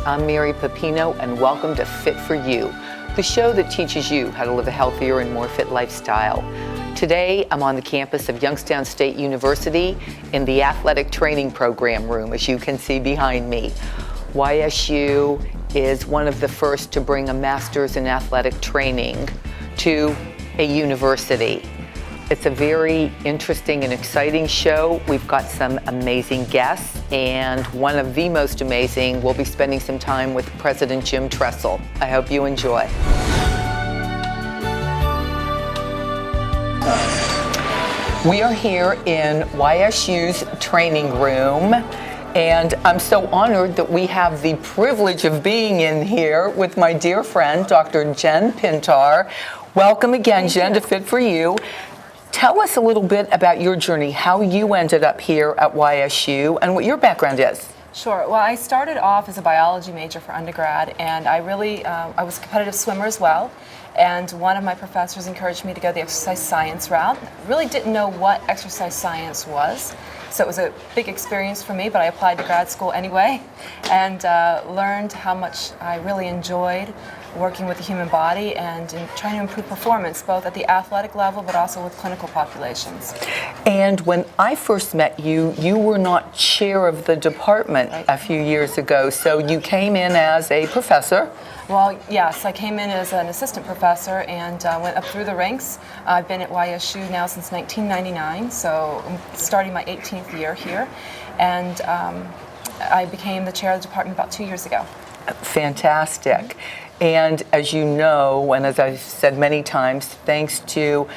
I'm Mary Pepino, and welcome to Fit for You, the show that teaches you how to live a healthier and more fit lifestyle. Today, I'm on the campus of Youngstown State University in the athletic training program room, as you can see behind me. YSU is one of the first to bring a master's in athletic training to a university. It's a very interesting and exciting show. We've got some amazing guests, and one of the most amazing, we'll be spending some time with President Jim Tressel. I hope you enjoy. We are here in YSU's training room, and I'm so honored that we have the privilege of being in here with my dear friend, Dr. Jen Pintar. Welcome again, Jen, to Fit for You. Tell us a little bit about your journey, how you ended up here at YSU, and what your background is. Sure. Well, I started off as a biology major for undergrad, and I was a competitive swimmer as well. And one of my professors encouraged me to go the exercise science route. Really didn't know what exercise science was, so it was a big experience for me, but I applied to grad school anyway, and learned how much I really enjoyed working with the human body and trying to improve performance, both at the athletic level but also with clinical populations. And when I first met you, you were not chair of the department a few years ago, so you came in as a professor. Well, yes, I came in as an assistant professor and went up through the ranks. I've been at YSU now since 1999, so I'm starting my 18th year here, and I became the chair of the department about 2 years ago. Fantastic. And as you know, and as I've said many times, thanks to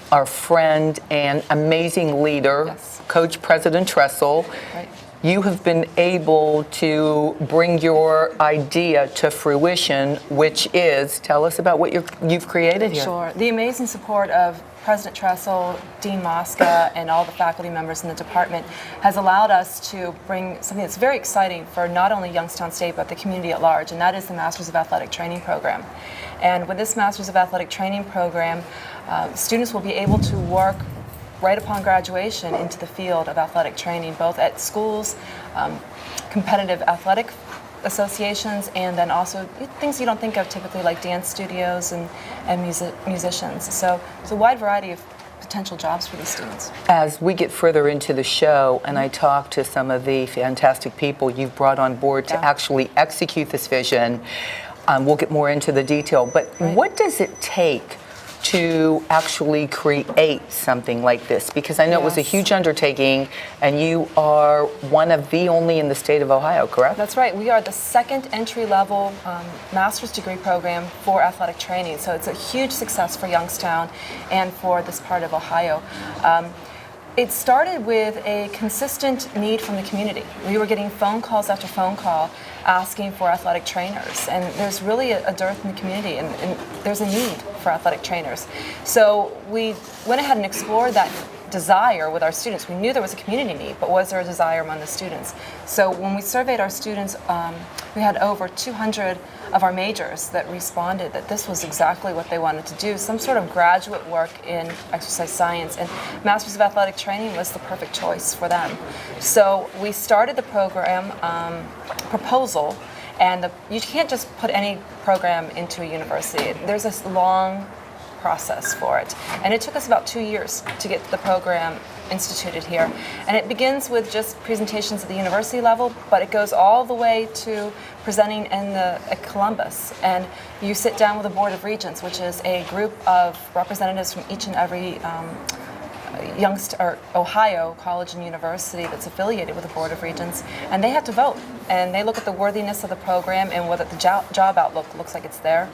our friend and amazing leader, Yes. Coach President Tressel, Right. you have been able to bring your idea to fruition, which is, tell us about what you've created here. Sure. The amazing support of President Tressel, Dean Mosca, and all the faculty members in the department has allowed us to bring something that's very exciting for not only Youngstown State but the community at large, and that is the Masters of Athletic Training program. And with this Masters of Athletic Training program, students will be able to work right upon graduation into the field of athletic training, both at schools, competitive athletic associations, and then also things you don't think of typically, like dance studios and musicians. So it's a wide variety of potential jobs for these students. As we get further into the show and I talk to some of the fantastic people you've brought on board to actually execute this vision, we'll get more into the detail. But what does it take to actually create something like this? Because I know it was a huge undertaking, and you are one of the only in the state of Ohio, correct? That's right. We are the second entry-level master's degree program for athletic training, so it's a huge success for Youngstown and for this part of Ohio. It started with a consistent need from the community. We were getting phone calls after phone call asking for athletic trainers, and there's really a dearth in the community, and there's a need for athletic trainers. So we went ahead and explored that desire with our students. We knew there was a community need, but was there a desire among the students? So when we surveyed our students, we had over 200 of our majors that responded that this was exactly what they wanted to do, some sort of graduate work in exercise science, and Masters of Athletic Training was the perfect choice for them. So we started the program proposal, and you can't just put any program into a university. There's this long process for it, and it took us about 2 years to get the program instituted here. And it begins with just presentations at the university level, but it goes all the way to presenting at Columbus. And you sit down with a board of regents, which is a group of representatives from each and every Ohio college and university that's affiliated with the Board of Regents, and they have to vote, and they look at the worthiness of the program and whether the job outlook looks like it's there,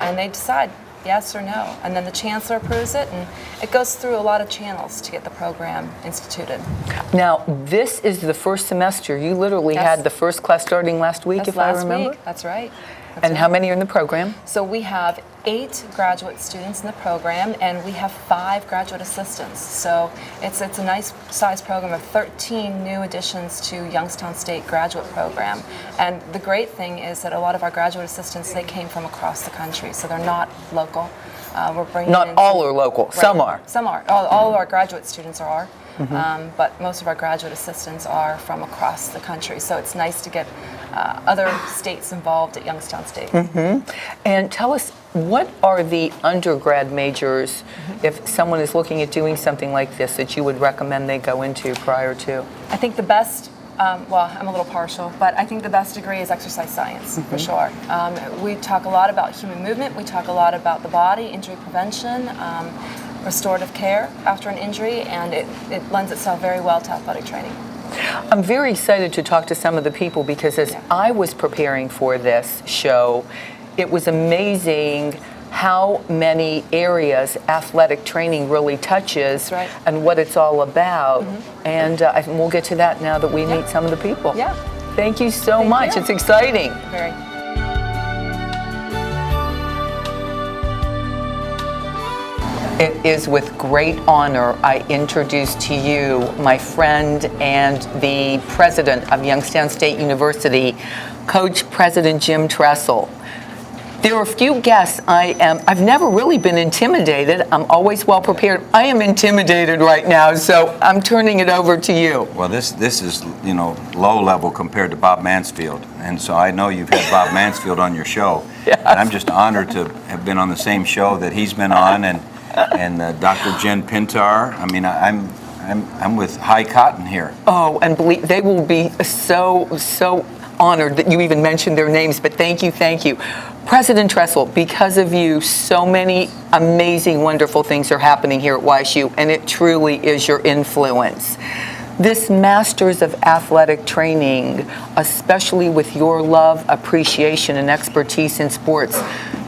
and they decide yes or no, and then the chancellor approves it, and it goes through a lot of channels to get the program instituted. Now, this is the first semester. You literally had the first class starting last week, if I remember. Week. That's right. And how many are in the program? So we have 8 graduate students in the program, and we have 5 graduate assistants. So it's a nice size program of 13 new additions to Youngstown State graduate program. And the great thing is that a lot of our graduate assistants, they came from across the country, so they're not local. We're bringing Not all are local. Right. Some are. Some are. All of our graduate students are. But most of our graduate assistants are from across the country. So it's nice to get other states involved at Youngstown State. And tell us, what are the undergrad majors, if someone is looking at doing something like this, that you would recommend they go into prior to? I think the best, well, I'm a little partial, but I think the best degree is exercise science, for sure. We talk a lot about human movement, we talk a lot about the body, injury prevention, restorative care after an injury, and it lends itself very well to athletic training. I'm very excited to talk to some of the people, because as I was preparing for this show, it was amazing how many areas athletic training really touches, and what it's all about. And we'll get to that now that we meet some of the people. Thank you so much. It's exciting. Very. It is with great honor I introduce to you my friend and the president of Youngstown State University, Coach President Jim Tressel. There are a few guests I've never really been intimidated. I'm always well prepared. I am intimidated right now, so I'm turning it over to you. Well, this is, low level compared to Bob Mansfield. And so I know you've had Bob Mansfield on your show. Yes. And I'm just honored to have been on the same show that he's been on, and Dr. Jen Pintar. I mean, I'm with High Cotton here. Oh, and believe they will be so honored that you even mentioned their names, but thank you. President Tressel, because of you, so many amazing, wonderful things are happening here at YSU, and it truly is your influence. This Masters of Athletic Training, especially with your love, appreciation, and expertise in sports,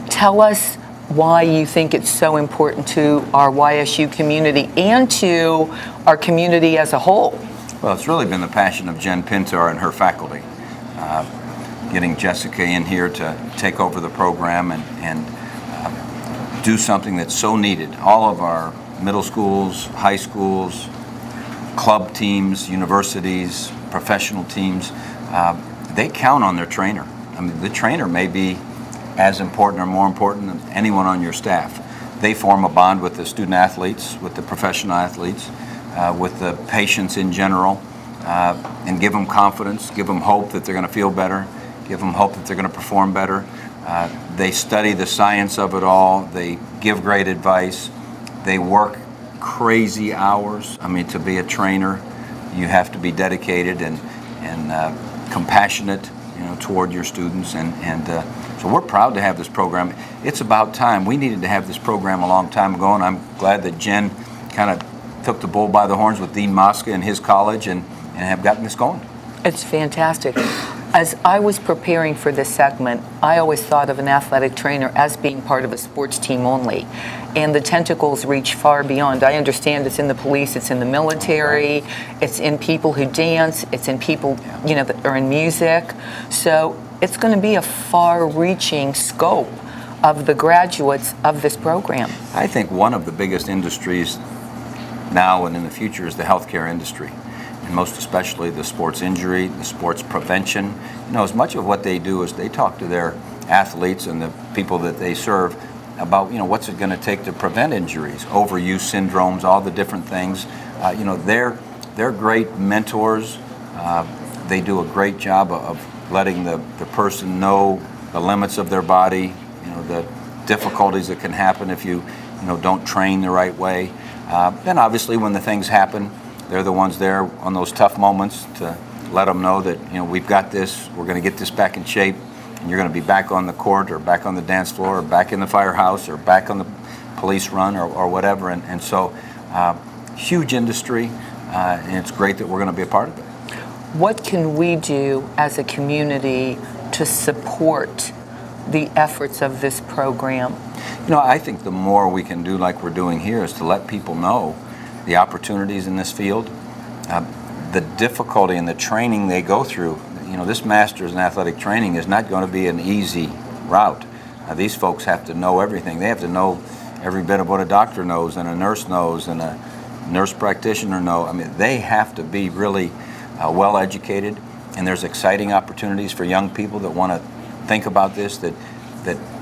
tell us why you think it's so important to our YSU community and to our community as a whole. Well, it's really been the passion of Jen Pintar and her faculty. Getting Jessica in here to take over the program and do something that's so needed. All of our middle schools, high schools, club teams, universities, professional teams, they count on their trainer. I mean, the trainer may be as important or more important than anyone on your staff. They form a bond with the student athletes, with the professional athletes, with the patients in general, and give them confidence, give them hope that they're going to feel better, give them hope that they're going to perform better. They study the science of it all. They give great advice. They work crazy hours. I mean, to be a trainer, you have to be dedicated and compassionate, toward your students. So we're proud to have this program. It's about time. We needed to have this program a long time ago, and I'm glad that Jen kind of took the bull by the horns with Dean Mosca and his college and have gotten this going. It's fantastic. As I was preparing for this segment, I always thought of an athletic trainer as being part of a sports team only, and the tentacles reach far beyond. I understand it's in the police, it's in the military, it's in people who dance, it's in people that are in music. So it's going to be a far-reaching scope of the graduates of this program. I think one of the biggest industries now and in the future is the healthcare industry. And most especially the sports injury, the sports prevention. As much of what they do is they talk to their athletes and the people that they serve about, what's it going to take to prevent injuries, overuse syndromes, all the different things. They're great mentors. They do a great job of letting the person know the limits of their body, the difficulties that can happen if you don't train the right way. Then obviously when the things happen, they're the ones there on those tough moments to let them know that, we've got this, we're going to get this back in shape, and you're going to be back on the court or back on the dance floor or back in the firehouse or back on the police run or whatever. And so, huge industry, and it's great that we're going to be a part of it. What can we do as a community to support the efforts of this program? I think the more we can do like we're doing here is to let people know the opportunities in this field, the difficulty and the training they go through. This master's in athletic training is not going to be an easy route. These folks have to know everything. They have to know every bit of what a doctor knows and a nurse knows and a nurse practitioner knows. I mean, they have to be really well educated, and there's exciting opportunities for young people that want to think about this, that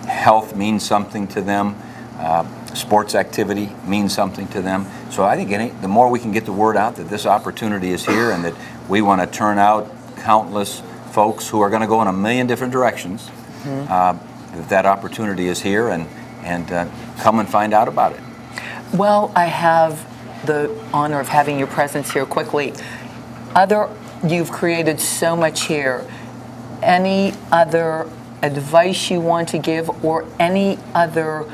health means something to them. Sports activity means something to them. So I think the more we can get the word out that this opportunity is here and that we want to turn out countless folks who are going to go in a million different directions, that opportunity is here, and come and find out about it. Well, I have the honor of having your presence here quickly. You've created so much here. Any other advice you want to give, or any other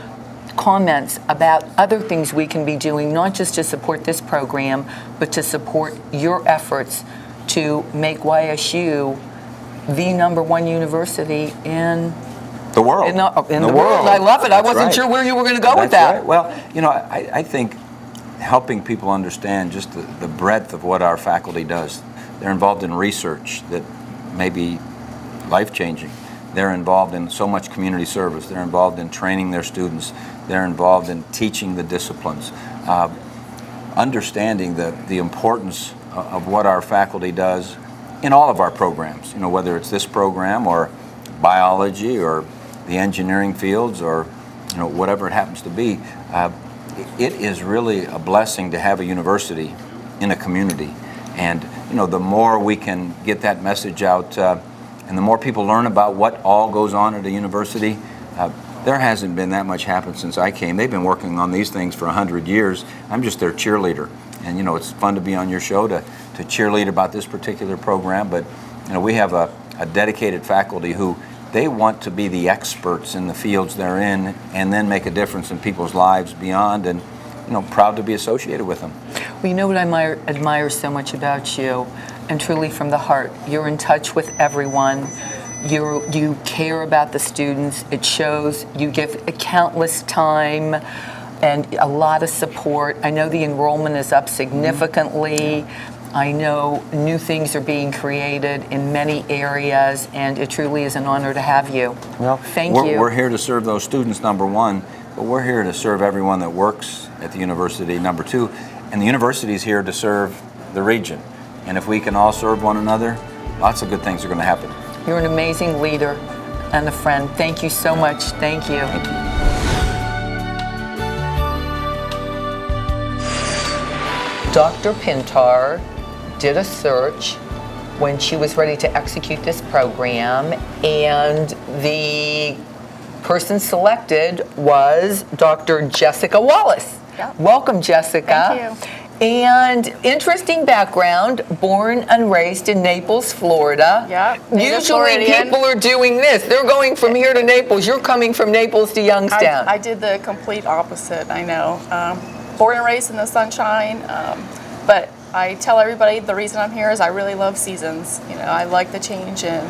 comments about other things we can be doing, not just to support this program, but to support your efforts to make YSU the #1 university in the world. In the world. I love it. That's I wasn't right. sure where you were going to go with that. Right. Well, I think helping people understand just the breadth of what our faculty does. They're involved in research that may be life-changing. They're involved in so much community service. They're involved in training their students. They're involved in teaching the disciplines. Understanding the importance of what our faculty does in all of our programs, whether it's this program or biology or the engineering fields or whatever it happens to be. It is really a blessing to have a university in a community. And the more we can get that message out, and the more people learn about what all goes on at a university, there hasn't been that much happened since I came. They've been working on these things for 100 years. I'm just their cheerleader. And it's fun to be on your show to cheerlead about this particular program. But we have a dedicated faculty who they want to be the experts in the fields they're in, and then make a difference in people's lives beyond, and proud to be associated with them. Well, what I admire so much about you, and truly from the heart, you're in touch with everyone. You care about the students. It shows. You give countless time and a lot of support. I know the enrollment is up significantly. I know new things are being created in many areas, and it truly is an honor to have you. Well, thank you. We're here to serve those students, #1, but we're here to serve everyone that works at the university, #2, and the university is here to serve the region. And if we can all serve one another, lots of good things are going to happen. You're an amazing leader and a friend. Thank you so much. Thank you. Thank you. Dr. Pintar did a search when she was ready to execute this program, and the person selected was Dr. Jessica Wallace. Yep. Welcome, Jessica. Thank you. And interesting background, born and raised in Naples, Florida. Yep, native Usually Floridian. people are doing this. They're going from here to Naples. You're coming from Naples to Youngstown. I did the complete opposite, I know. Born and raised in the sunshine, but I tell everybody the reason I'm here is I really love seasons. I like the change in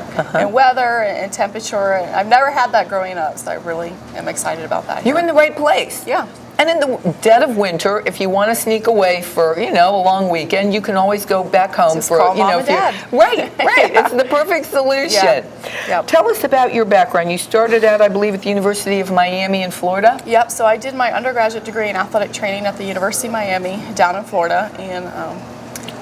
weather and temperature. I've never had that growing up, so I really am excited about that. You're in the right place. Yeah. And in the dead of winter, if you want to sneak away for, a long weekend, you can always go back home Just for, call Mom and if you- Dad. Right. It's the perfect solution. Yeah. Yep. Tell us about your background. You started out, I believe, at the University of Miami in Florida. Yep, so I did my undergraduate degree in athletic training at the University of Miami down in Florida, and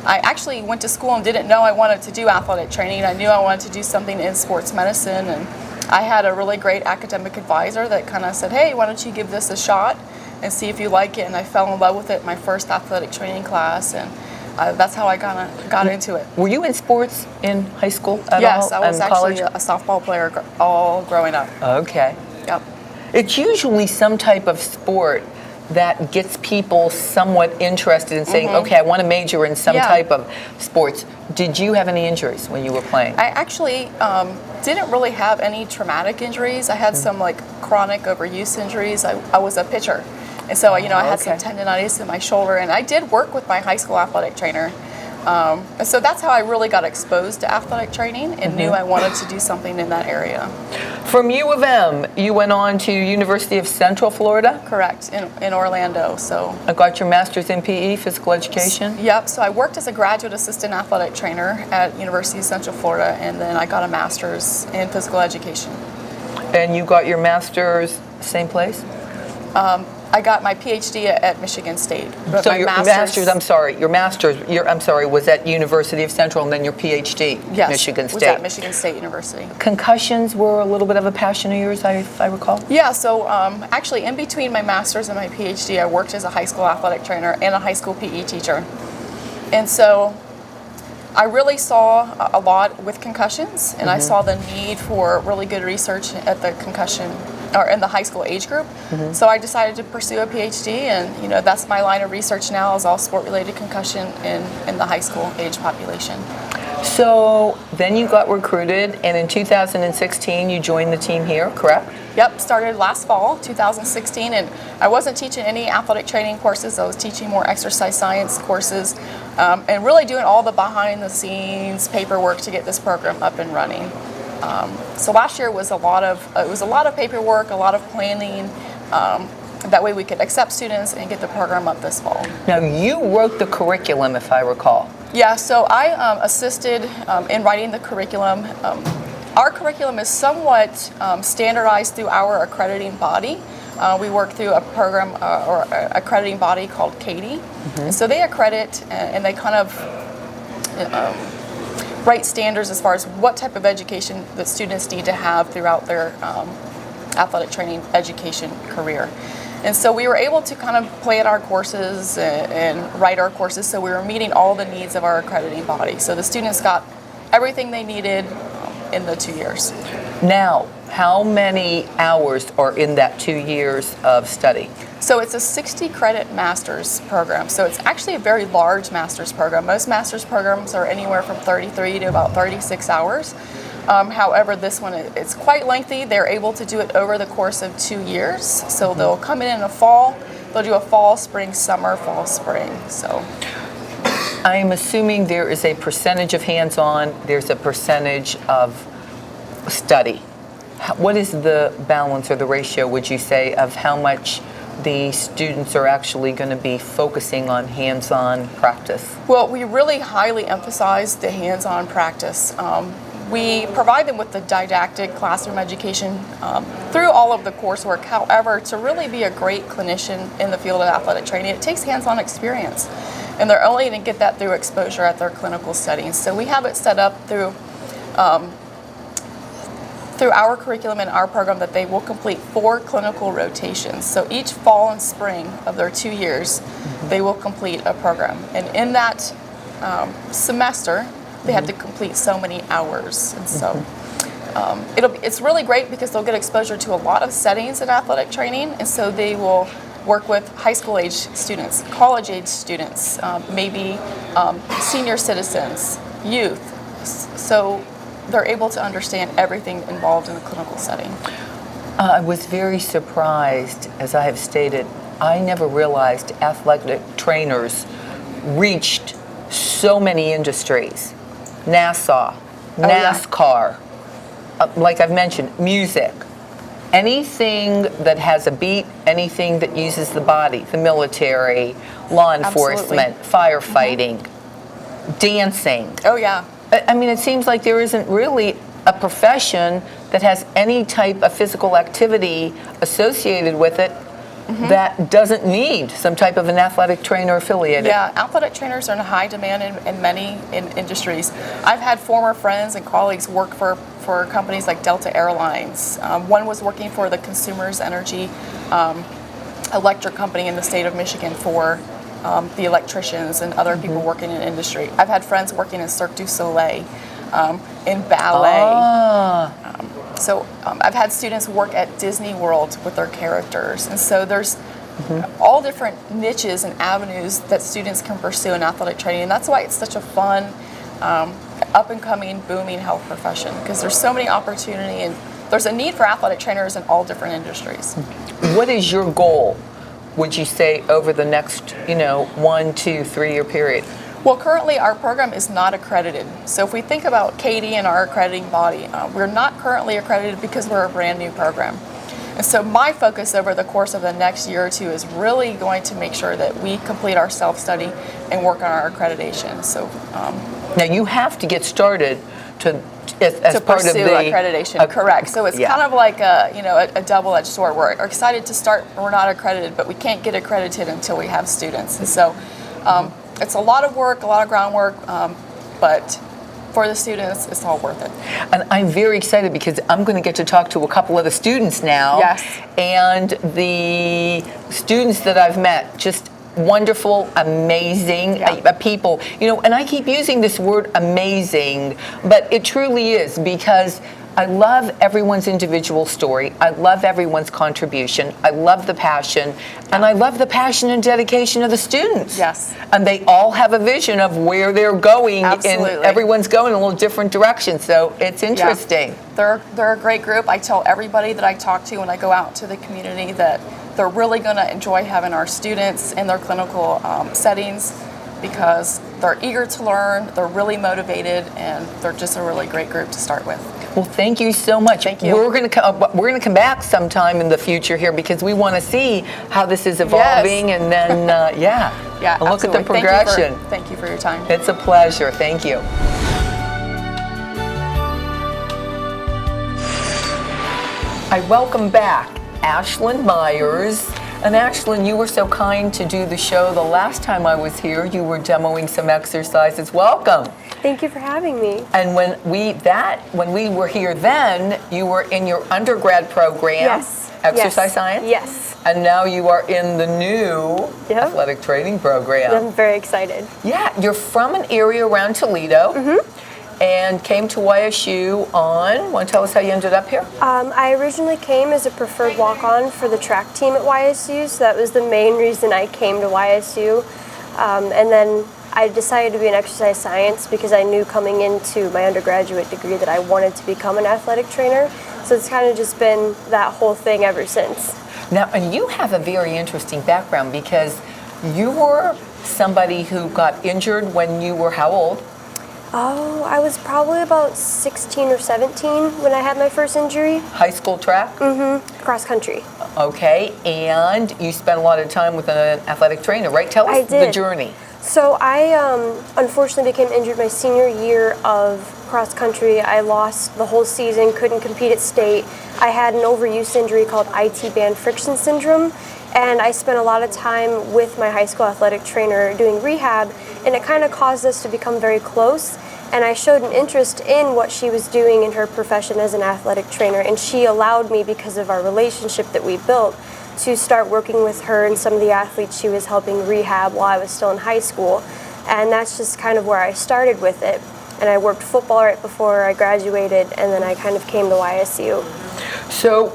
I actually went to school and didn't know I wanted to do athletic training. I knew I wanted to do something in sports medicine, and I had a really great academic advisor that kind of said, hey, why don't you give this a shot and see if you like it, and I fell in love with it my first athletic training class, and that's how I got into it. Were you in sports in high school at all? Yes, I was and actually college? a softball player all growing up. Okay. Yep. It's usually some type of sport that gets people somewhat interested in saying, okay, I want to major in some type of sports. Did you have any injuries when you were playing? I actually didn't really have any traumatic injuries. I had some chronic overuse injuries. I was a pitcher. And so, I had some tendonitis in my shoulder, and I did work with my high school athletic trainer. And so that's how I really got exposed to athletic training and knew I wanted to do something in that area. From U of M, you went on to University of Central Florida? Correct, in Orlando. So I got your master's in PE, physical education? Yep, so I worked as a graduate assistant athletic trainer at University of Central Florida, and then I got a master's in physical education. And you got your master's same place? I got my PhD at Michigan State. But So my your master's was at University of Central, and then your PhD, yes, Michigan was State. at Michigan State University. Concussions were a little bit of a passion of yours, if I recall? Yeah, so actually in between my master's and my PhD, I worked as a high school athletic trainer and a high school PE teacher. And so I really saw a lot with concussions, and I saw the need for really good research at the concussion or in the high school age group. So I decided to pursue a PhD, and that's my line of research now, is all sport-related concussion in the high school age population. So then you got recruited, and in 2016 you joined the team here, correct? Yep, started last fall, 2016, and I wasn't teaching any athletic training courses. I was teaching more exercise science courses, and really doing all the behind-the-scenes paperwork to get this program up and running. So last year was a lot of paperwork, a lot of planning. That way we could accept students and get the program up this fall. Now you wrote the curriculum, if I recall. Yeah, so I assisted in writing the curriculum. Our curriculum is somewhat standardized through our accrediting body. We work through a program or accrediting body called CATIE. And so they accredit and they kind of write standards as far as what type of education that students need to have throughout their athletic training education career. And so we were able to kind of plan our courses and write our courses, so we were meeting all the needs of our accrediting body. So the students got everything they needed in the 2 years. Now, how many hours are in that 2 years of study? So it's a 60 credit master's program. So it's actually a very large master's program. Most master's programs are anywhere from 33 to about 36 hours. However, this one, it's quite lengthy. They're able to do it over the course of 2 years. So they'll come in the fall, they'll do a fall, spring, summer, fall, spring. So I'm assuming there is a percentage of hands-on, there's a percentage of study. What is the balance or the ratio, would you say, of how much the students are actually going to be focusing on hands-on practice? Well, we really highly emphasize the hands-on practice. We provide them with the didactic classroom education through all of the coursework. However, to really be a great clinician in the field of athletic training, it takes hands-on experience. And they're only going to get that through exposure at their clinical settings. So we have it set up through our curriculum and our program that they will complete 4 clinical rotations. So each fall and spring of their 2 years, they will complete a program. And in that semester, they have to complete so many hours. And so it's really great because they'll get exposure to a lot of settings in athletic training. And so they will work with high school age students, college age students, maybe senior citizens, youth. So they're able to understand everything involved in a clinical setting. I was very surprised, as I have stated. I never realized athletic trainers reached so many industries. NASA, NASCAR, like I've mentioned, music. Anything that has a beat, anything that uses the body, the military, law enforcement, firefighting, dancing. Oh, yeah. I mean, it seems like there isn't really a profession that has any type of physical activity associated with it that doesn't need some type of an athletic trainer affiliated. Yeah, athletic trainers are in high demand in many industries. I've had former friends and colleagues work for companies like Delta Airlines. One was working for the Consumers Energy electric company in the state of Michigan for the electricians and other people working in industry. I've had friends working in Cirque du Soleil, in ballet. So I've had students work at Disney World with their characters. And so there's all different niches and avenues that students can pursue in athletic training. And that's why it's such a fun, up-and-coming, booming health profession, because there's so many opportunity and there's a need for athletic trainers in all different industries. What is your goal, would you say, over the next, 1, 2, 3 year period? Well, currently our program is not accredited. So if we think about CATIE and our accrediting body, we're not currently accredited because we're a brand new program. And so my focus over the course of the next year or two is really going to make sure that we complete our self-study and work on our accreditation. So now you have to get started to part pursue of the accreditation. Correct. So it's kind of like a double-edged sword. We're excited to start. We're not accredited, but we can't get accredited until we have students. And so it's a lot of work, a lot of groundwork, but for the students, it's all worth it. And I'm very excited because I'm going to get to talk to a couple of the students now. Yes. And the students that I've met, just wonderful, amazing people. You know, and I keep using this word amazing, but it truly is, because I love everyone's individual story. I love everyone's contribution. I love the passion, and I love the passion and dedication of the students. Yes. And they all have a vision of where they're going, Absolutely. and everyone's going in a little different direction. So it's interesting. Yeah. They're a great group. I tell everybody that I talk to when I go out to the community that they're really going to enjoy having our students in their clinical settings, because they're eager to learn, they're really motivated, and they're just a really great group to start with. Well, thank you so much. Thank you. We're going to come back sometime in the future here, because we want to see how this is evolving, and then Yeah, look at the absolutely. progression. Thank you for your time. It's a pleasure. Thank you. I welcome back Ashlyn Myers. And Ashlyn, you were so kind to do the show the last time I was here. You were demoing some exercises. Welcome. Thank you for having me. And when we were here then, you were in your undergrad program, Yes. exercise science. Yes. And now you are in the new athletic training program. I'm very excited. Yeah, you're from an area around Toledo, and came to YSU on. Want to tell us how you ended up here? I originally came as a preferred walk-on for the track team at YSU, so that was the main reason I came to YSU. And then I decided to be in exercise science because I knew coming into my undergraduate degree that I wanted to become an athletic trainer. So it's kind of just been that whole thing ever since. Now, and you have a very interesting background, because you were somebody who got injured when you were how old? Oh, I was probably about 16 or 17 when I had my first injury. High school track? Cross country. Okay, and you spent a lot of time with an athletic trainer, right? Tell us I did. the journey. So I unfortunately became injured my senior year of cross country. I lost the whole season, couldn't compete at state. I had an overuse injury called IT band friction syndrome, and I spent a lot of time with my high school athletic trainer doing rehab, and it kind of caused us to become very close. And I showed an interest in what she was doing in her profession as an athletic trainer, and she allowed me, because of our relationship that we built, to start working with her and some of the athletes she was helping rehab while I was still in high school. And that's just kind of where I started with it. And I worked football right before I graduated, and then I kind of came to YSU. So,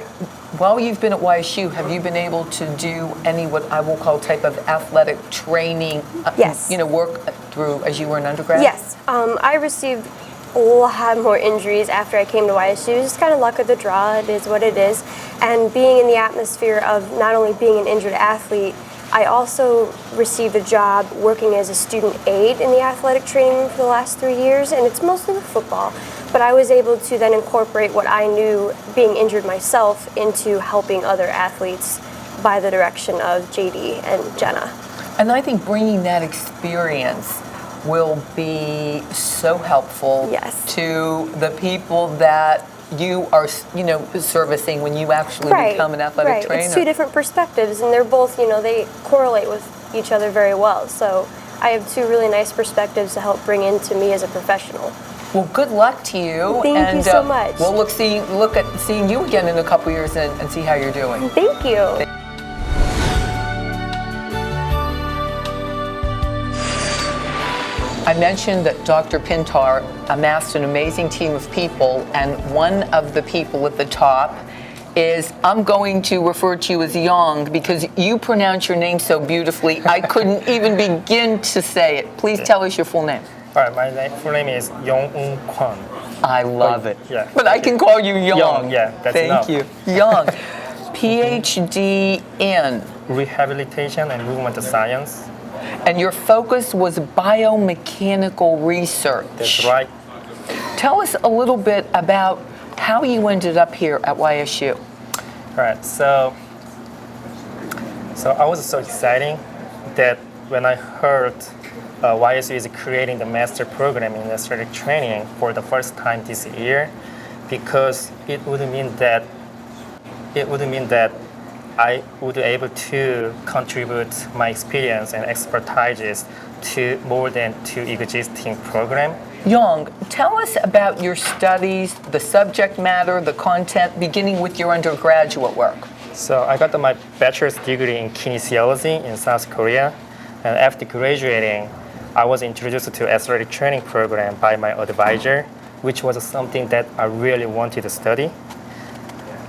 while you've been at YSU, have you been able to do any what I will call type of athletic training, Yes. work through as you were an undergrad? Yes, I received a lot more injuries after I came to YSU. Just kind of luck of the draw, it is what it is. And being in the atmosphere of not only being an injured athlete, I also received a job working as a student aide in the athletic training room for the last 3 years, and it's mostly with football. But I was able to then incorporate what I knew being injured myself into helping other athletes by the direction of JD and Jenna. And I think bringing that experience will be so helpful Yes. to the people that you are, servicing when you actually become an athletic trainer. It's two different perspectives, and they're both, they correlate with each other very well. So I have two really nice perspectives to help bring into me as a professional. Well, good luck to you. Thank you so much. We'll look at seeing you again in a couple years and see how you're doing. Thank you. I mentioned that Dr. Pintar amassed an amazing team of people, and one of the people at the top is, I'm going to refer to you as Young because you pronounce your name so beautifully, I couldn't even begin to say it. Please tell us your full name. All right, my full name is Yong-Un Kwon. I love it. Yeah, but I can call you Young. Young, yeah, that's Thank enough. you. Young. PhD in? Rehabilitation and movement science. And your focus was biomechanical research. That's right. Tell us a little bit about how you ended up here at YSU. All right, so I was so excited that when I heard YSU is creating the master program in athletic training for the first time this year, because it would mean that I would be able to contribute my experience and expertise to more than two existing programs. Young, tell us about your studies, the subject matter, the content, beginning with your undergraduate work. So I got my bachelor's degree in kinesiology in South Korea. And after graduating, I was introduced to athletic training program by my advisor, which was something that I really wanted to study.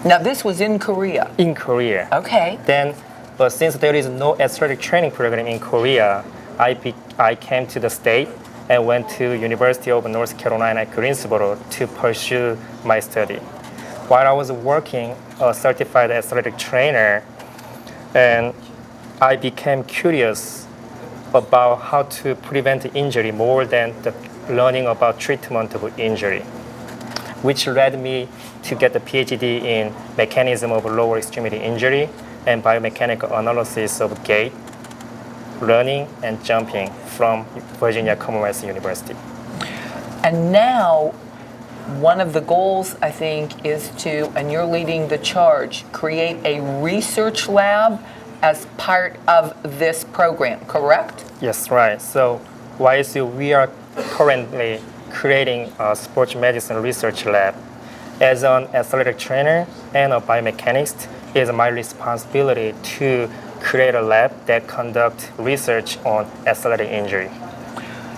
Now, this was in Korea. In Korea. Okay. Then, but since there is no athletic training program in Korea, I came to the state and went to University of North Carolina at Greensboro to pursue my study. While I was working a certified athletic trainer, and I became curious about how to prevent injury more than the learning about treatment of injury, which led me to get a PhD in mechanism of lower extremity injury and biomechanical analysis of gait, running, and jumping from Virginia Commonwealth University. And now, one of the goals, I think, is to, and you're leading the charge, create a research lab as part of this program, correct? Yes, right. So YSU, we are currently creating a sports medicine research lab. As an athletic trainer and a biomechanist, it is my responsibility to create a lab that conducts research on athletic injury.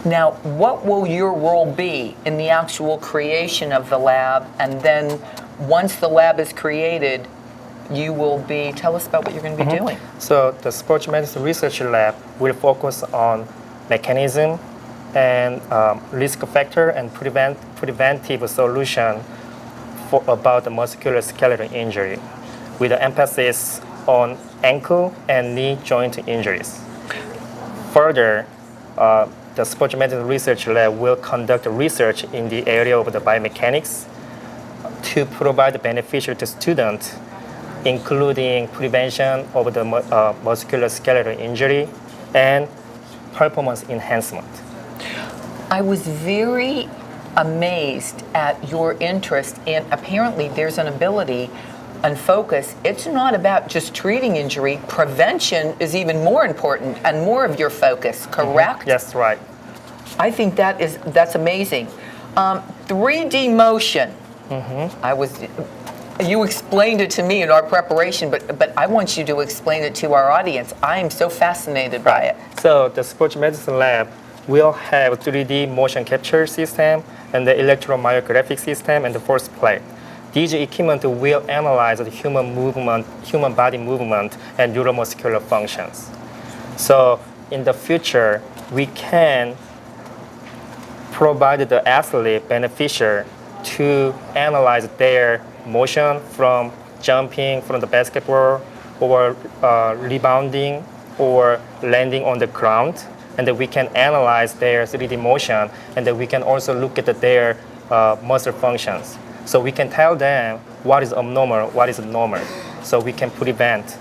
Now, what will your role be in the actual creation of the lab? And then once the lab is created, you will be, tell us about what you're going to be doing. So the sports medicine research lab will focus on mechanism and risk factor and preventive solution about the musculoskeletal injury, with an emphasis on ankle and knee joint injuries. Further, the sports medicine research lab will conduct research in the area of the biomechanics to provide beneficial to students, including prevention of the musculoskeletal injury and performance enhancement. I was very amazed at your interest, and apparently there's an ability and focus. It's not about just treating injury. Prevention is even more important and more of your focus, correct? Yes, right. I think that's amazing. 3D motion. You explained it to me in our preparation, but I want you to explain it to our audience. I am so fascinated by it. So the sports medicine lab will have 3D motion capture system and the electromyographic system and the force plate. These equipment will analyze the human body movement and neuromuscular functions. So in the future, we can provide the athlete beneficial to analyze their motion from jumping from the basketball or rebounding or landing on the ground. And then we can analyze their 3D motion, and then we can also look at their muscle functions. So we can tell them what is abnormal, what is normal, so we can prevent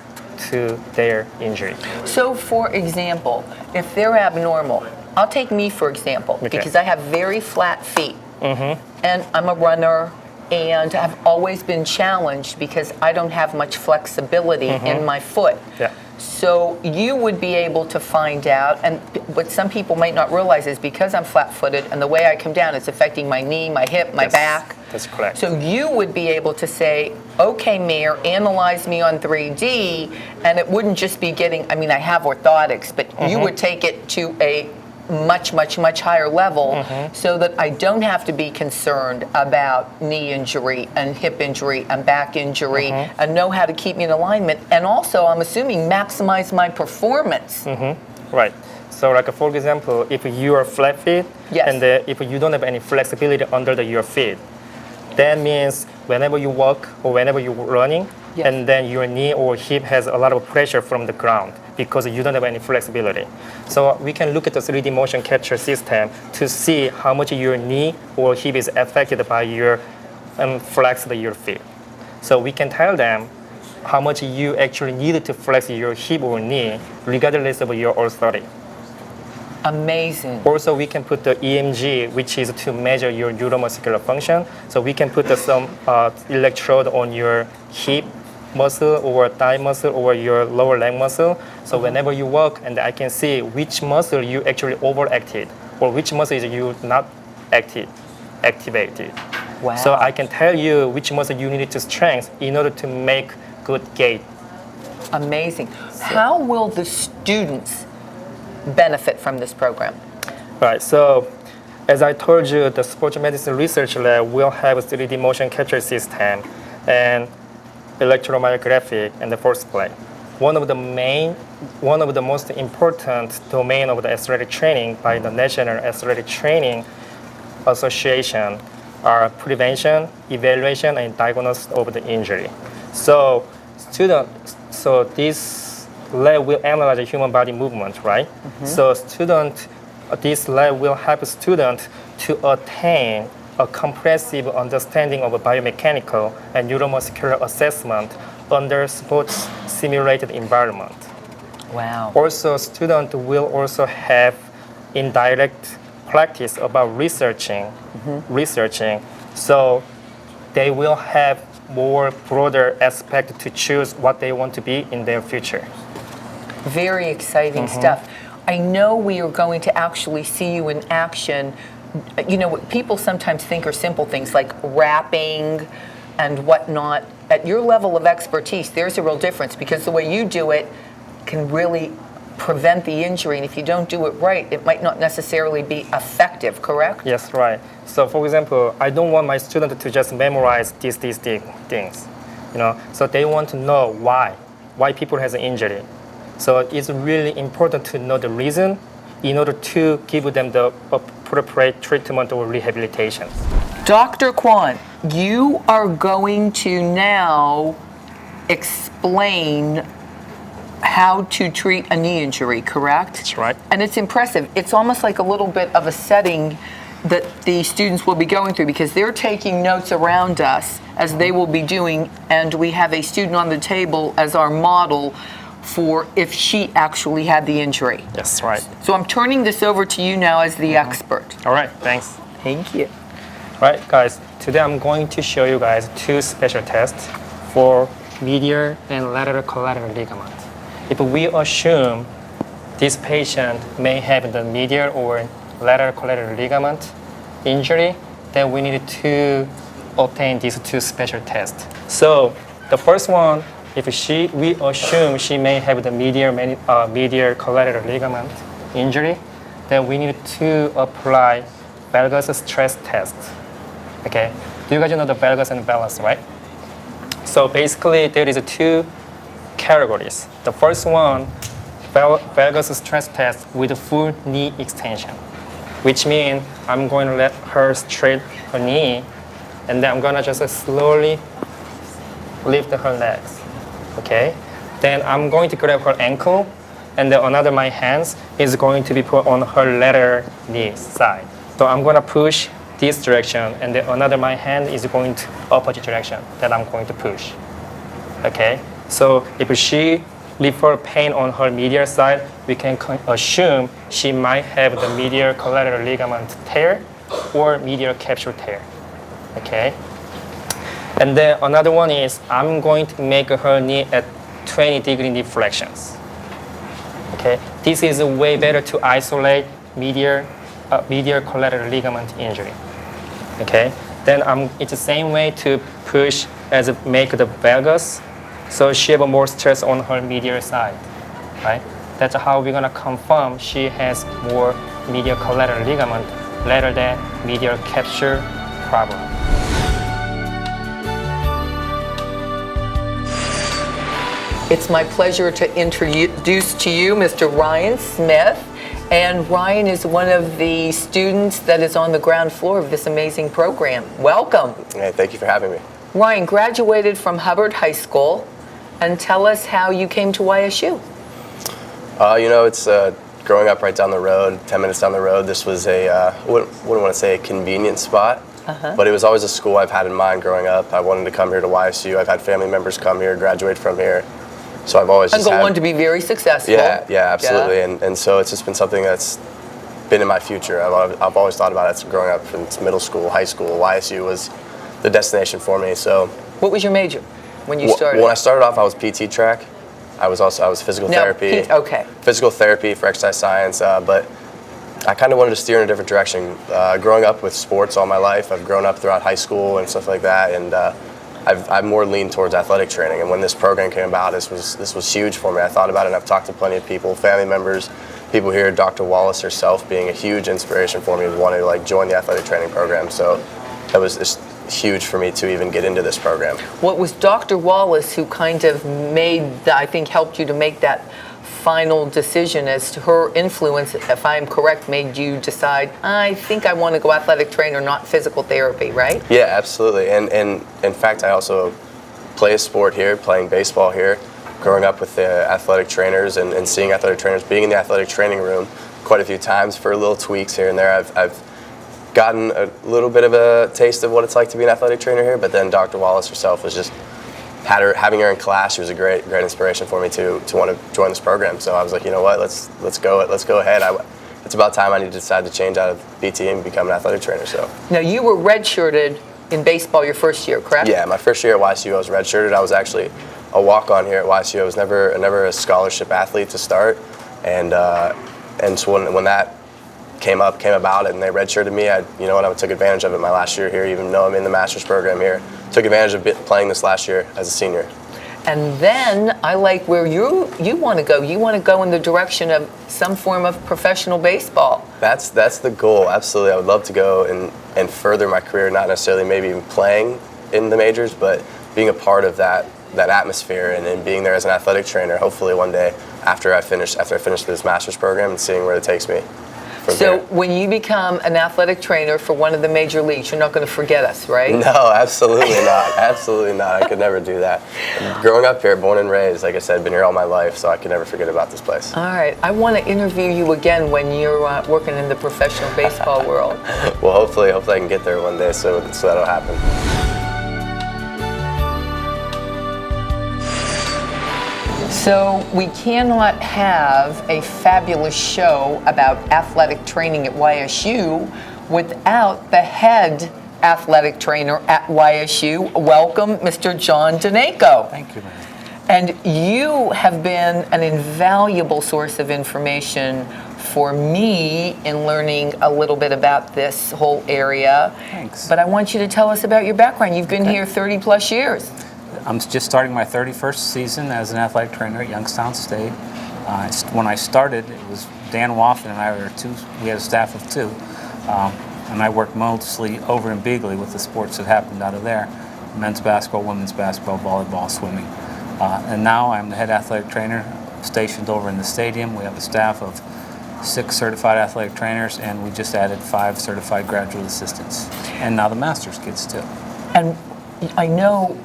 to their injury. So for example, if they're abnormal, I'll take me for example, because I have very flat feet, and I'm a runner, and I've always been challenged because I don't have much flexibility in my foot. Yeah. So you would be able to find out, and what some people might not realize is because I'm flat-footed and the way I come down, it's affecting my knee, my hip, my back. That's correct. So you would be able to say, okay, Mayor, analyze me on 3D, and it wouldn't just be getting, I mean, I have orthotics, but you would take it to a much, much, much higher level so that I don't have to be concerned about knee injury and hip injury and back injury and know how to keep me in alignment. And also, I'm assuming, maximize my performance. Right. So like for example, if you are flat feet and if you don't have any flexibility under your feet, that means whenever you walk or whenever you're running, and then your knee or hip has a lot of pressure from the ground because you don't have any flexibility. So we can look at the 3D motion capture system to see how much your knee or hip is affected by your flex your feet. So we can tell them how much you actually need to flex your hip or knee regardless of your orthotic. Amazing. Also, we can put the EMG, which is to measure your neuromuscular function. So we can put some electrode on your hip muscle or thigh muscle or your lower leg muscle. So whenever you walk, and I can see which muscle you actually overacted or which muscle is you not activated. Wow. So I can tell you which muscle you need to strengthen in order to make good gait Amazing. How will the students benefit from this program? Right, so as I told you, the sports medicine research lab will have a 3D motion capture system and electromyographic and the force play. One of the most important domain of the athletic training by the National Athletic Training Association are prevention, evaluation, and diagnosis of the injury. So this lab will analyze the human body movement, right? So this lab will help students to attain a comprehensive understanding of a biomechanical and neuromuscular assessment under sports simulated environment. Wow. Also, students will also have indirect practice about researching, so they will have more broader aspect to choose what they want to be in their future. Very exciting stuff. I know we are going to actually see you in action. You know, what people sometimes think are simple things like wrapping and whatnot. At your level of expertise, there's a real difference because the way you do it can really prevent the injury, and if you don't do it right, it might not necessarily be effective, correct? Yes, right. So for example, I don't want my student to just memorize these things, you know, so they want to know why people has an injury. So it's really important to know the reason in order to give them the appropriate treatment or rehabilitation. Dr. Kwan, you are going to now explain how to treat a knee injury, correct? That's right. And it's impressive. It's almost like a little bit of a setting that the students will be going through because they're taking notes around us as they will be doing, and we have a student on the table as our model for if she actually had the injury. Yes, right. So I'm turning this over to you now as the expert. All right, thanks. Thank you. Right, guys, today I'm going to show you guys two special tests for medial and lateral collateral ligament. If we assume this patient may have the medial or lateral collateral ligament injury, then we need to obtain these two special tests. So the first one, if we assume she may have the medial collateral ligament injury, then we need to apply valgus stress test. Okay, do you guys know the valgus and vellus, right? So basically, there is two categories. The first one, valgus stress test with full knee extension, which means I'm going to let her straight her knee, and then I'm going to just slowly lift her legs. Okay, then I'm going to grab her ankle, and then another my hands is going to be put on her lateral knee side. So I'm going to push this direction, and then another my hand is going to opposite direction that I'm going to push. Okay, so if she refer pain on her medial side, we can assume she might have the medial collateral ligament tear or medial capsule tear. Okay, and then another one is I'm going to make her knee at 20-degree knee flexions. Okay, this is a way better to isolate medial collateral ligament injury. Okay, then it's the same way to push as make the valgus, so she have more stress on her medial side, right? That's how we're gonna confirm she has more medial collateral ligament rather than medial capsule problem. It's my pleasure to introduce to you Mr. Ryan Smith. And Ryan is one of the students that is on the ground floor of this amazing program. Welcome. Hey, thank you for having me. Ryan graduated from Hubbard High School, and tell us how you came to YSU. You know, it's growing up right down the road, 10 minutes down the road. This was I wouldn't want to say a convenient spot, but it was always a school I've had in mind growing up. I wanted to come here to YSU. I've had family members come here, graduate from here. So I've always and go on to be very successful. Yeah, absolutely. Yeah. And so it's just been something that's been in my future. I've always thought about it growing up since middle school, high school. YSU was the destination for me. So what was your major when you started? When I started off, I was PT track. I was physical therapy. Okay. Physical therapy for exercise science, but I kind of wanted to steer in a different direction. Growing up with sports all my life, I've grown up throughout high school and stuff like that, and I'm more leaned towards athletic training. And when this program came about, this was huge for me. I thought about it, and I've talked to plenty of people, family members, people here. Dr. Wallace herself being a huge inspiration for me, wanting to join the athletic training program. So that was just huge for me to even get into this program. What was Dr. Wallace who kind of helped you to make that final decision, as to her influence, if I'm correct, made you decide, I think I want to go athletic trainer, not physical therapy, right? Yeah, absolutely. And in fact, I also play a sport here, playing baseball here, growing up with the athletic trainers and seeing athletic trainers, being in the athletic training room quite a few times for little tweaks here and there. I've gotten a little bit of a taste of what it's like to be an athletic trainer here, but then Dr. Wallace herself was just, having her in class, she was a great inspiration for me to want to join this program. So I was like, you know what, let's go ahead. It's about time I need to decide to change out of PT and become an athletic trainer. So now, you were redshirted in baseball your first year, correct? Yeah, my first year at YSU, I was redshirted. I was actually a walk-on here at YSU. I was never a scholarship athlete to start, and so when that came about and they redshirted me, I took advantage of it my last year here, even though I'm in the master's program here. Took advantage of playing this last year as a senior. And then I like where you want to go. You want to go in the direction of some form of professional baseball. That's the goal, absolutely. I would love to go and further my career, not necessarily maybe even playing in the majors, but being a part of that atmosphere and being there as an athletic trainer, hopefully one day after I finish this master's program, and seeing where it takes me. So when you become an athletic trainer for one of the major leagues, you're not going to forget us, right? No, absolutely not. Absolutely not. I could never do that. Growing up here, born and raised, like I said, been here all my life, so I could never forget about this place. All right. I want to interview you again when you're working in the professional baseball world. Well, hopefully I can get there one day, so that'll happen. So we cannot have a fabulous show about athletic training at YSU without the head athletic trainer at YSU. Welcome, Mr. John Donaco. Thank you, ma'am. And you have been an invaluable source of information for me in learning a little bit about this whole area. Thanks. But I want you to tell us about your background. You've been here 30 plus years. I'm just starting my 31st season as an athletic trainer at Youngstown State. When I started, it was Dan Woffin and I we had a staff of two. And I worked mostly over in Beagley with the sports that happened out of there: men's basketball, women's basketball, volleyball, swimming. And now I'm the head athletic trainer stationed over in the stadium. We have a staff of 6 certified athletic trainers, and we just added 5 certified graduate assistants. And now the master's kids too. And I know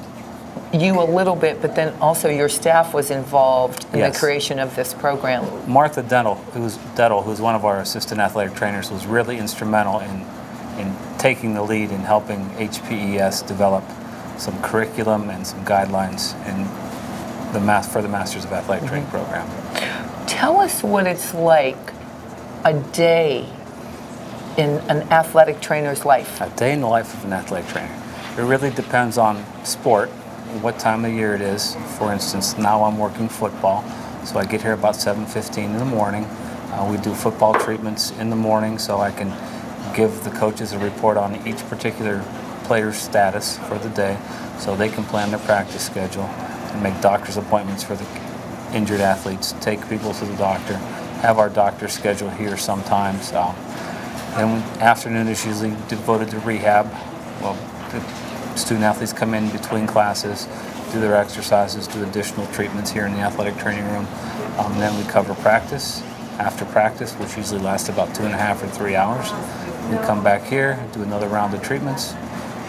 you a little bit, but then also your staff was involved in the creation of this program. Martha Dettel, who's one of our assistant athletic trainers, was really instrumental in taking the lead in helping HPES develop some curriculum and some guidelines for the Masters of Athletic Training program. Tell us what it's like a day in an athletic trainer's life. A day in the life of an athletic trainer. It really depends on sport, what time of year it is. For instance, now I'm working football, so I get here about 7:15 in the morning. We do football treatments in the morning, so I can give the coaches a report on each particular player's status for the day, so they can plan their practice schedule and make doctor's appointments for the injured athletes, take people to the doctor, have our doctor schedule here sometimes. Then afternoon is usually devoted to rehab. Well, the student athletes come in between classes, do their exercises, do additional treatments here in the athletic training room. Then we cover practice. After practice, which usually lasts about 2.5 or 3 hours, we come back here, do another round of treatments,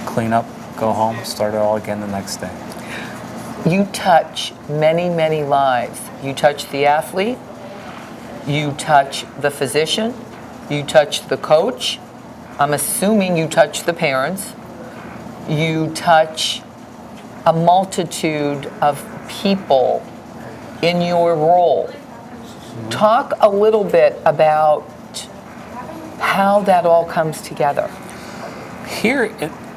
clean up, go home, start it all again the next day. You touch many, many lives. You touch the athlete, you touch the physician, you touch the coach, I'm assuming you touch the parents, you touch a multitude of people in your role. Talk a little bit about how that all comes together. Here,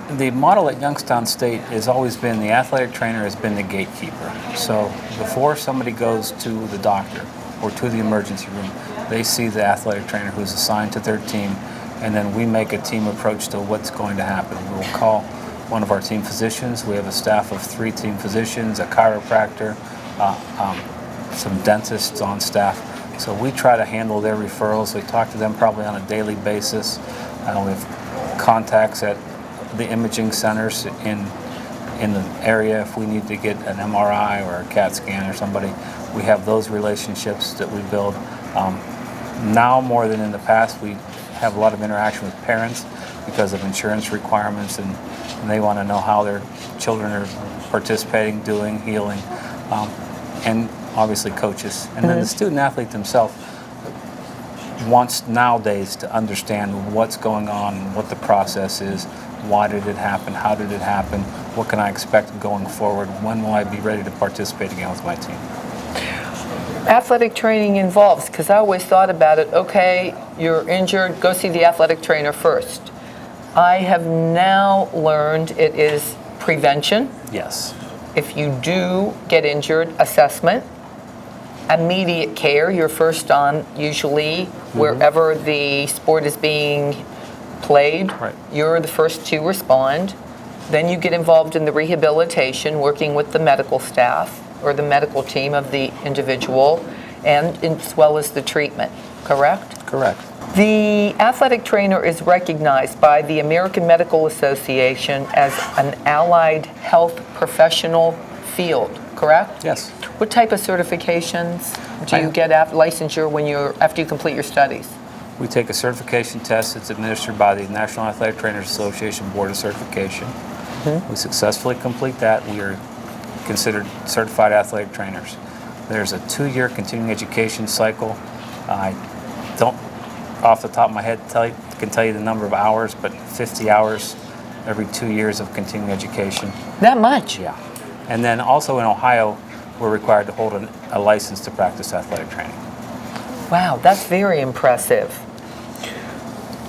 the model at Youngstown State has always been the athletic trainer has been the gatekeeper. So before somebody goes to the doctor or to the emergency room, they see the athletic trainer who's assigned to their team, and then we make a team approach to what's going to happen. We'll call one of our team physicians. We have a staff of 3 team physicians, a chiropractor, some dentists on staff. So we try to handle their referrals. We talk to them probably on a daily basis. We have contacts at the imaging centers in the area if we need to get an MRI or a CAT scan or somebody. We have those relationships that we build. Now more than in the past, we have a lot of interaction with parents because of insurance requirements, and they want to know how their children are participating, doing, healing, and obviously coaches. And then the student athlete themselves wants nowadays to understand what's going on, what the process is, why did it happen, how did it happen, what can I expect going forward, when will I be ready to participate again with my team. Athletic training involves, because I always thought about it, okay, you're injured, go see the athletic trainer first. I have now learned it is prevention. Yes. If you do get injured, assessment, immediate care, you're first on usually wherever the sport is being played. Right. You're the first to respond. Then you get involved in the rehabilitation, working with the medical staff or the medical team of the individual, and as well as the treatment, correct? Correct. The athletic trainer is recognized by the American Medical Association as an allied health professional field, correct? Yes. What type of certifications do you get after licensure after you complete your studies? We take a certification test that's administered by the National Athletic Trainers Association Board of Certification. We successfully complete that. We are considered certified athletic trainers. There's a 2-year continuing education cycle. I don't, off the top of my head, can tell you the number of hours, but 50 hours every 2 years of continuing education. That much? Yeah. And then also in Ohio, we're required to hold a license to practice athletic training. Wow, that's very impressive.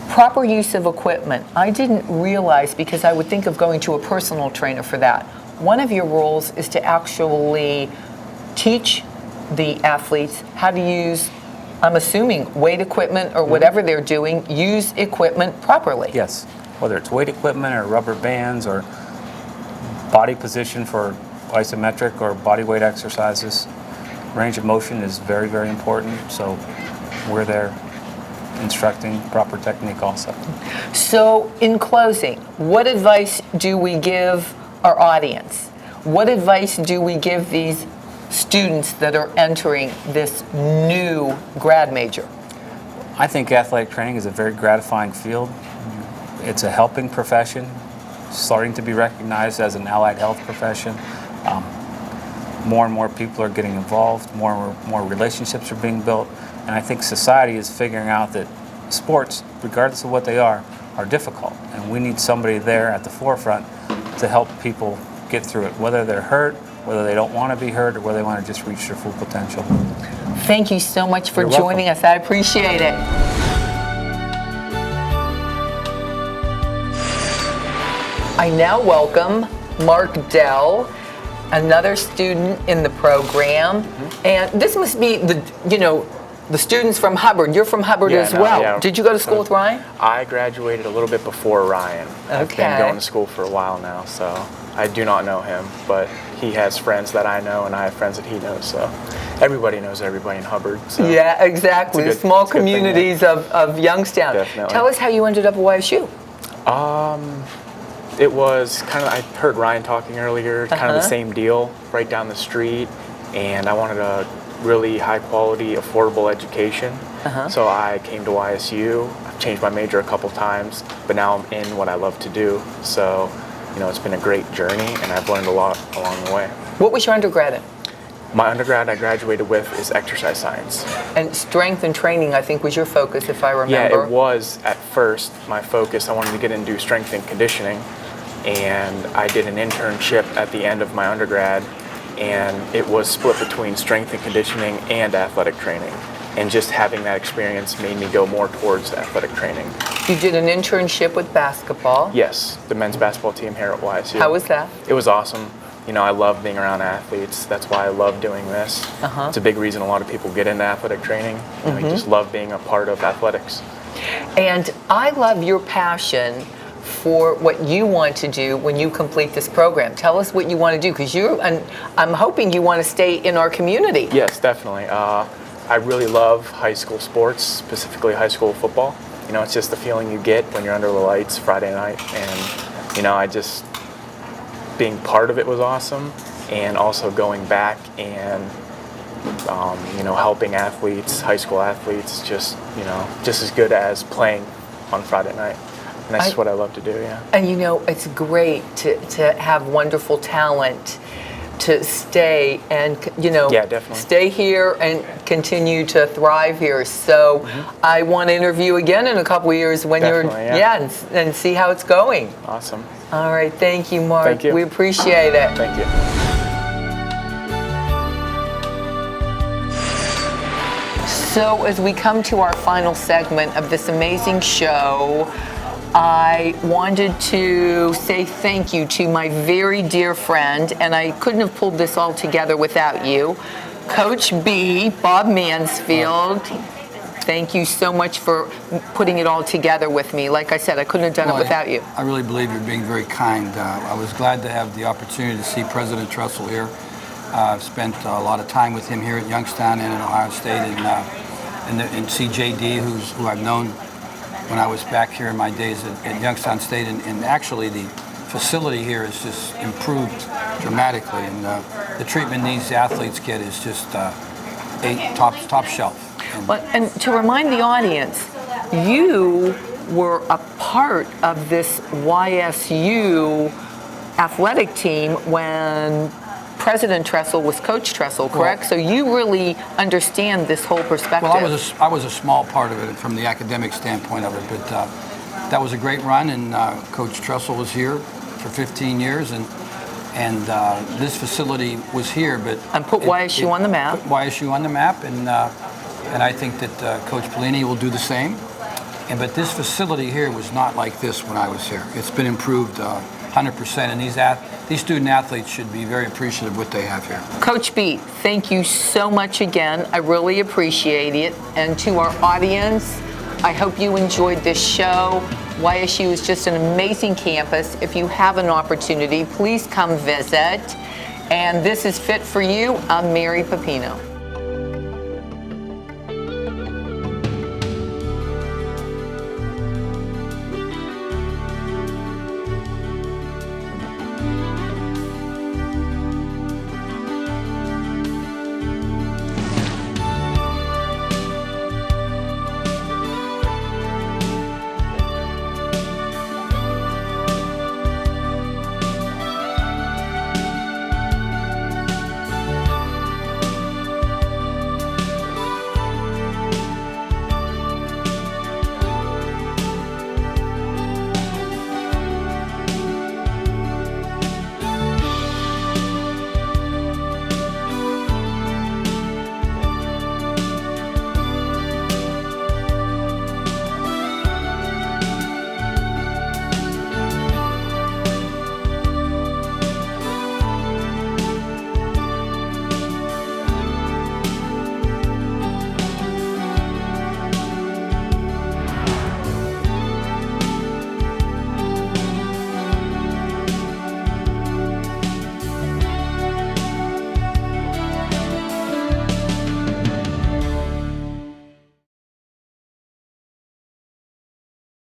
Proper use of equipment. I didn't realize, because I would think of going to a personal trainer for that. One of your roles is to actually teach the athletes how to use, I'm assuming, weight equipment or whatever they're doing, use equipment properly. Yes, whether it's weight equipment or rubber bands or body position for isometric or body weight exercises. Range of motion is very, very important, so we're there instructing proper technique also. So in closing, what advice do we give our audience? What advice do we give these students that are entering this new grad major? I think athletic training is a very gratifying field. It's a helping profession, starting to be recognized as an allied health profession. More and more people are getting involved, more and more relationships are being built, and I think society is figuring out that sports, regardless of what they are difficult, and we need somebody there at the forefront to help people get through it, whether they're hurt, whether they don't want to be hurt, or whether they want to just reach their full potential. Thank you so much for You're joining welcome. us. I appreciate it. I now welcome Mark Dell, another student in the program. And this must be the students from Hubbard. You're from Hubbard as well. Yeah. Did you go to school with Ryan? I graduated a little bit before Ryan. I've Okay. been going to school for a while now, so I do not know him, but he has friends that I know and I have friends that he knows, so everybody knows everybody in Hubbard. So Yeah, exactly. It's a good- Small it's a good thing, communities of Youngstown. Definitely. Tell us how you ended up at YSU. It was kind of, I heard Ryan talking earlier, kind of the same deal, right down the street, and I wanted a really high quality, affordable education. So I came to YSU. I've changed my major a couple times, but now I'm in what I love to do. So, it's been a great journey, and I've learned a lot along the way. What was your undergrad in? My undergrad I graduated with is exercise science. And strength and training, I think, was your focus, if I remember. Yeah, it was at first my focus. I wanted to get into strength and conditioning, and I did an internship at the end of my undergrad, and it was split between strength and conditioning and athletic training. And just having that experience made me go more towards athletic training. You did an internship with basketball. Yes, the men's basketball team here at YSU. How was that? It was awesome. I love being around athletes. That's why I love doing this. It's a big reason a lot of people get into athletic training. You just love being a part of athletics. And I love your passion for what you want to do when you complete this program. Tell us what you want to do, because and I'm hoping you want to stay in our community. Yes, definitely. I really love high school sports, specifically high school football. You know, it's just the feeling you get when you're under the lights Friday night, and you know, being part of it was awesome, and also going back and you know, helping athletes, high school athletes, just as good as playing on Friday night. And that's what I love to do, yeah. And you know, it's great to have wonderful talent to stay and, you know, stay here and continue to thrive here. So I want to interview again in a couple of years when and see how it's going. Awesome. All right, thank you, Mark. Thank you. We appreciate it. Thank you. So as we come to our final segment of this amazing show, I wanted to say thank you to my very dear friend, and I couldn't have pulled this all together without you, Coach B, Bob Mansfield. Thank you so much for putting it all together with me. Like I said, I couldn't have done it without you. I really believe you're being very kind. I was glad to have the opportunity to see President Tressel here. I've spent a lot of time with him here at Youngstown and in Ohio State, and see JD, who I've known when I was back here in my days at Youngstown State, and actually the facility here has just improved dramatically, and the treatment these athletes get is just top shelf. And to remind the audience, you were a part of this YSU athletic team when President Tressel was Coach Tressel, correct? So you really understand this whole perspective. Well, I was a small part of it from the academic standpoint of it, but that was a great run, and Coach Tressel was here for 15 years, and this facility was here, but put YSU on the map. Put YSU on the map, and I think that Coach Pelini will do the same. But this facility here was not like this when I was here. It's been improved 100%, and these student athletes should be very appreciative of what they have here. Coach B, thank you so much again. I really appreciate it. And to our audience, I hope you enjoyed this show. YSU is just an amazing campus. If you have an opportunity, please come visit. And this is Fit for You. I'm Mary Pepino.